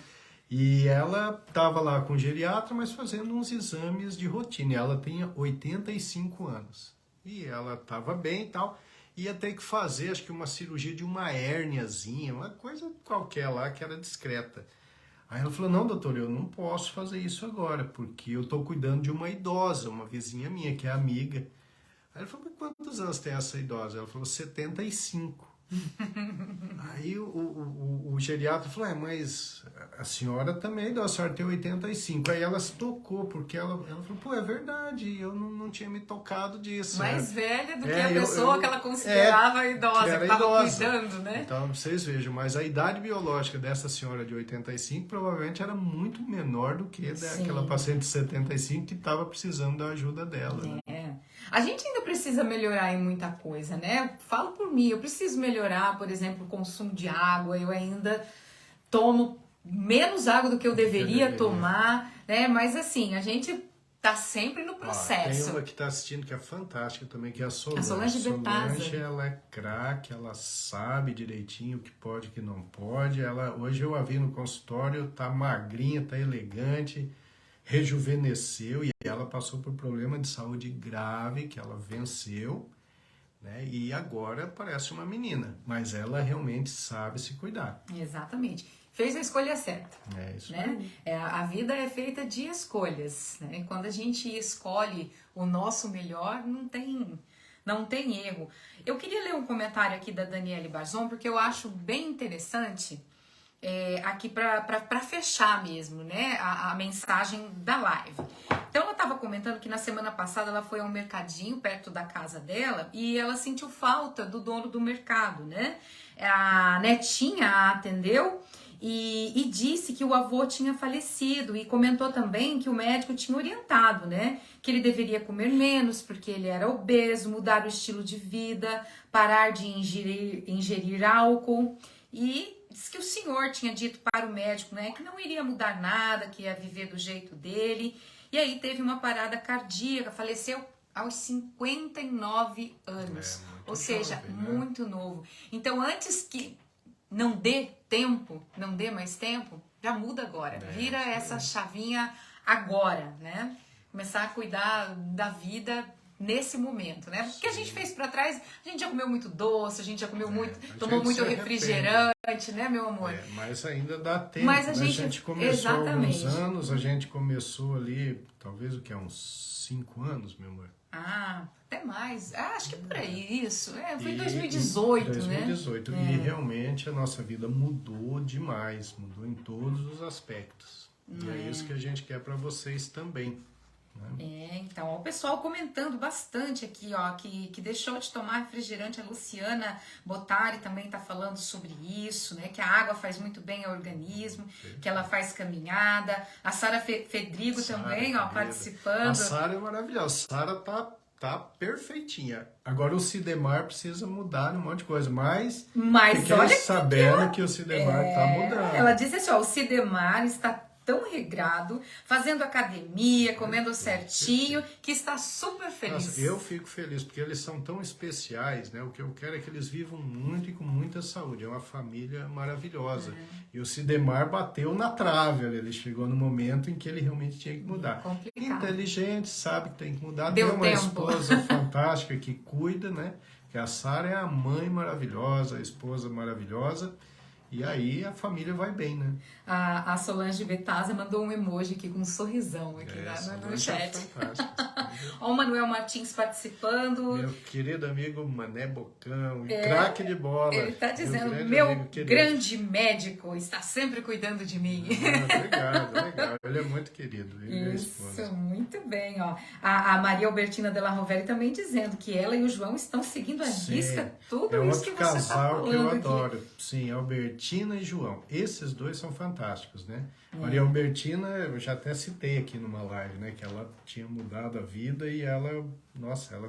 E ela estava lá com o geriatra, mas fazendo uns exames de rotina. E ela tinha 85 anos. E ela estava bem e tal. Ia ter que fazer, acho que uma cirurgia de uma hérniazinha, uma coisa qualquer lá que era discreta. Aí ela falou, não, doutor, eu não posso fazer isso agora, porque eu estou cuidando de uma idosa, uma vizinha minha, que é amiga. Aí ela falou, mas quantos anos tem essa idosa? Ela falou, 75. Aí o geriatra falou, mas a senhora também, a senhora tem 85. Aí ela se tocou, porque ela falou, pô, é verdade, eu não tinha me tocado disso. Mais velha do que a pessoa que ela considerava idosa, que estava cuidando, né? Então, vocês vejam, mas a idade biológica dessa senhora de 85 provavelmente era muito menor do que daquela paciente de 75 que estava precisando da ajuda dela. Né? A gente ainda precisa melhorar em muita coisa, né? Falo por mim, eu preciso melhorar, por exemplo, o consumo de água. Eu ainda tomo menos água do que eu deveria tomar, né? Mas assim, a gente tá sempre no processo. Tem uma que tá assistindo que é fantástica também, que é a Solange. A Solange Betasa. Solange, ela é craque, ela sabe direitinho o que pode e o que não pode. Hoje eu a vi no consultório, tá magrinha, tá elegante, rejuvenesceu e ela passou por problema de saúde grave que ela venceu, né? E agora parece uma menina, mas ela realmente sabe se cuidar. Exatamente. Fez a escolha certa. É isso né? A vida é feita de escolhas, né? Quando a gente escolhe o nosso melhor, não tem erro. Eu queria ler um comentário aqui da Daniele Barzon, porque eu acho bem interessante aqui para fechar mesmo, né, a mensagem da live. Então ela estava comentando que na semana passada ela foi a um mercadinho perto da casa dela e ela sentiu falta do dono do mercado, né? A netinha a atendeu e disse que o avô tinha falecido e comentou também que o médico tinha orientado, né, que ele deveria comer menos porque ele era obeso, mudar o estilo de vida, parar de ingerir álcool e diz que o senhor tinha dito para o médico, né, que não iria mudar nada, que ia viver do jeito dele. E aí teve uma parada cardíaca, faleceu aos 59 anos. Ou seja, jovem, né? Muito novo. Então, antes que não dê mais tempo, já muda agora. Vira essa chavinha agora, né? Começar a cuidar da vida nesse momento, né? Porque a gente fez pra trás, a gente já comeu muito doce, a gente já comeu muito, tomou muito refrigerante, né, meu amor? Mas ainda dá tempo, mas a gente começou há alguns anos, a gente começou ali, talvez uns 5 anos, meu amor. Até mais. Acho que por aí, isso. Foi em 2018, né? 2018. E realmente a nossa vida mudou demais, mudou em todos os aspectos. E é isso que a gente quer pra vocês também. Então, o pessoal comentando bastante aqui, ó, que deixou de tomar refrigerante. A Luciana Botari também tá falando sobre isso, né? Que a água faz muito bem ao organismo, que ela faz caminhada. A Sara Fedrigo também, ó, participando. A Sara é maravilhosa. A Sara tá perfeitinha. Agora o Sidemar precisa mudar um monte de coisa, mas olha sabendo que o Sidemar tá mudando. Ela disse assim, ó, o Sidemar está tão regrado, fazendo academia, comendo certinho, que está super feliz. Nossa, eu fico feliz, porque eles são tão especiais, né? O que eu quero é que eles vivam muito e com muita saúde. É uma família maravilhosa. E o Sidemar bateu na trave, ele chegou no momento em que ele realmente tinha que mudar. Inteligente, sabe que tem que mudar. Tem uma esposa fantástica que cuida, né? Que a Sara é a mãe maravilhosa, a esposa maravilhosa. E aí a família vai bem, né? A Solange Betasa mandou um emoji aqui com um sorrisão aqui no chat. Ó, o Manuel Martins participando. Meu querido amigo Mané Bocão, craque de bola. Ele está dizendo, meu grande médico está sempre cuidando de mim. Legal. Ele é muito querido. Isso, muito bem. Ó. A Maria Albertina Della Rovere também dizendo que ela e o João estão seguindo a risca tudo isso que você está falando. É outro casal que eu adoro. Sim, Albertina e João. Esses dois são fantásticos, né? Maria Albertina, eu já até citei aqui numa live, né? Que ela tinha mudado a vida e ela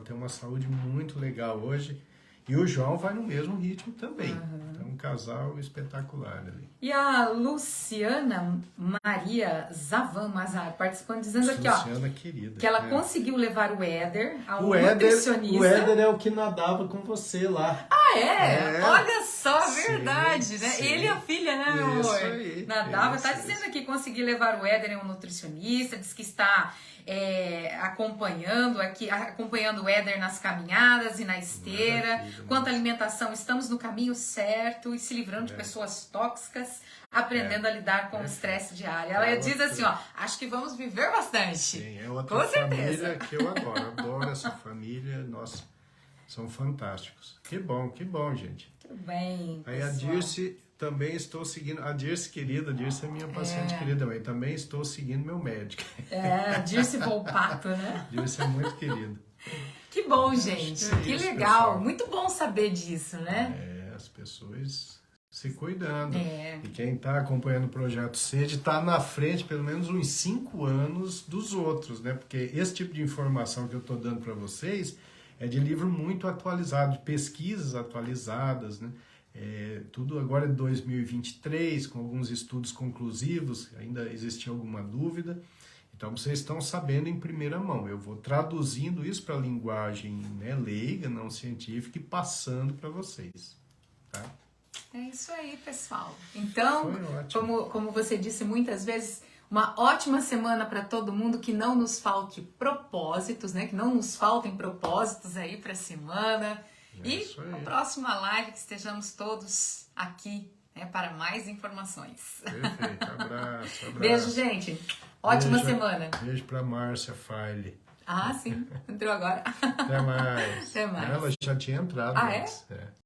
tem uma saúde muito legal hoje. E o João vai no mesmo ritmo também. É um casal espetacular ali. E a Luciana Maria Zavan Mazar participando, dizendo aqui, Luciana, querida, que ela conseguiu levar o Éder ao nutricionista. O Éder é o que nadava com você lá. Ah, é? Olha só, verdade, né? Sim. Ele e a filha, né, meu amor? Aí, nadava. Tá dizendo aqui que conseguiu levar o Éder em um nutricionista, diz que está acompanhando o Éder nas caminhadas e na esteira. Quanto à alimentação, estamos no caminho certo e se livrando de pessoas tóxicas, aprendendo a lidar com o estresse diário. Ela diz assim, acho que vamos viver bastante. Sim, é outra família que eu adoro essa família, nossa, são fantásticos. Que bom, gente. Tudo bem, aí a Dirce, também estou seguindo, a Dirce querida, a Dirce é minha paciente querida também estou seguindo meu médico. A Dirce Volpato, né? Dirce é muito querida. Que bom, gente, que legal, pessoal. Muito bom saber disso, né? As pessoas se cuidando. E quem está acompanhando o Projeto Sede está na frente pelo menos uns 5 anos dos outros, né? Porque esse tipo de informação que eu estou dando para vocês é de livro muito atualizado, de pesquisas atualizadas, né? Tudo agora é 2023, com alguns estudos conclusivos, ainda existia alguma dúvida. Então vocês estão sabendo em primeira mão. Eu vou traduzindo isso para a linguagem leiga, não científica, e passando para vocês. Tá? É isso aí, pessoal. Então, como você disse muitas vezes, uma ótima semana para todo mundo, que não nos falte propósitos, né? Que não nos faltem propósitos aí para a semana. E na próxima live que estejamos todos aqui, né, para mais informações. Perfeito, abraço. Beijo, gente. Ótima semana. Beijo para Márcia File. Ah, sim. Entrou agora. Até mais. Até mais. Ela já tinha entrado antes.